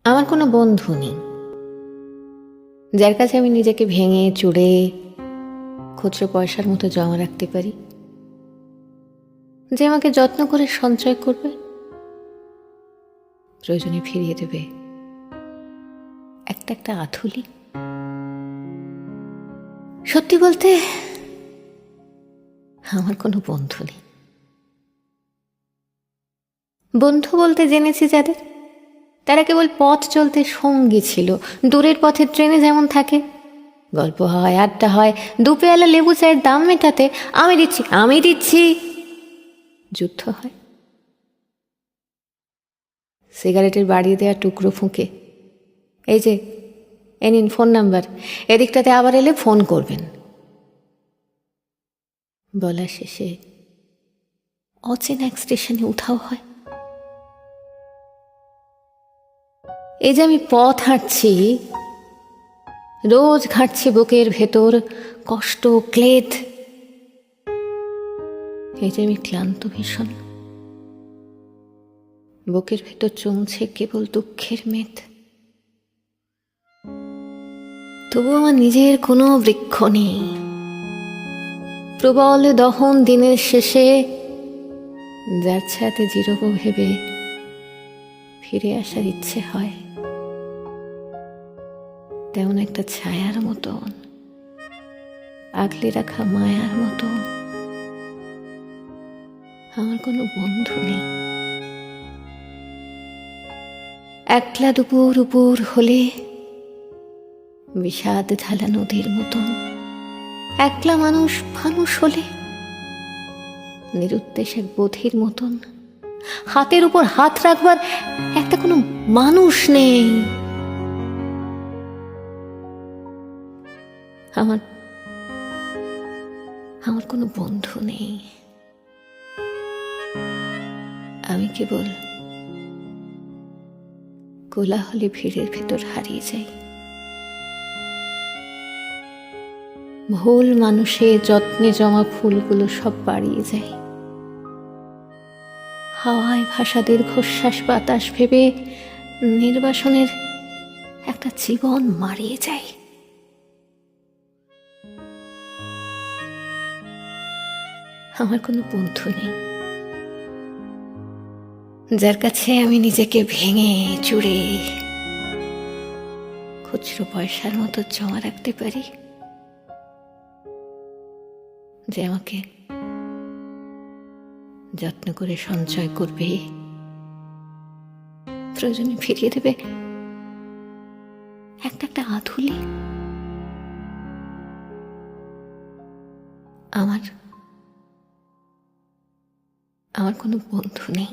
আমার কোনো বন্ধু নেই যার কাছে আমি নিজেকে ভেঙে চুড়ে খুচরো পয়সার মতো জমা রাখতে পারি, যে আমাকে যত্ন করে সঞ্চয় করবে, প্রয়োজনে ফিরিয়ে দেবে একটা একটা আঁথুলি। সত্যি বলতে আমার কোনো বন্ধু নেই। বন্ধু বলতে জেনেছি যাদের, তারা কেবল পথ চলতে সঙ্গী ছিল। দূরের পথের ট্রেনে যেমন থাকে, গল্প হয়, আড্ডা হয়, দুপেয়ালা লেবু চায়ের দাম মেটাতে আমি দিচ্ছি যুদ্ধ হয়। সিগারেটের বাড়িয়ে দেওয়া টুকরো ফুঁকে, এই যে এ নিন ফোন নাম্বার, এদিকটাতে আবার এলে ফোন করবেন, বলা শেষে অচেনা এক স্টেশনে উঠাও হয়। এই যে আমি পথ হাঁটছি, রোজ ঘাঁটছি বুকের ভেতর কষ্ট ক্লেদ। এই যে আমি ক্লান্ত ভীষণ, বুকের ভেতর চমছে কেবল দুঃখের মেদ। তবু আমার নিজের কোনো বৃক্ষ নেই। প্রবল দহন দিনের শেষে যার ছায়াতে জিরব ভেবে ফিরে আসার ইচ্ছে হয়, তেমন একটা ছায়ার মতন, আগলে রাখা মায়ার মতন আমার কোনো বন্ধু নেই। একলা দুপুর উপর হলে বিষাদ ঢালা নদীর মতন, একলা মানুষ হলে নিরুদ্দেশ এক বোধির মতন, হাতের উপর হাত রাখবার একটা কোনো মানুষ নেই। আমার কোনো বন্ধু নেই। আমি কেবল কোলাহলে ভিড়ের ভেতর হারিয়ে যাই। ভুল মানুষে যত্নে জমা ফুলগুলো সব বাড়িয়ে যায়। হাওয়ায় ভাসা দীর্ঘশ্বাস বাতাস ভেবে নির্বাসনের একটা জীবন মারিয়ে যায়। আমার কোনো বন্ধু নেই যার কাছে আমি নিজেকে ভেঙে চুড়ে খুচরো পয়সার মতো জমা রাখতে পারি, যে আমাকে যত্ন করে সঞ্চয় করবে, প্রয়োজনে ফিরিয়ে দেবে একটা একটা আঁথুলি। আমার কোনো বন্ধু নেই।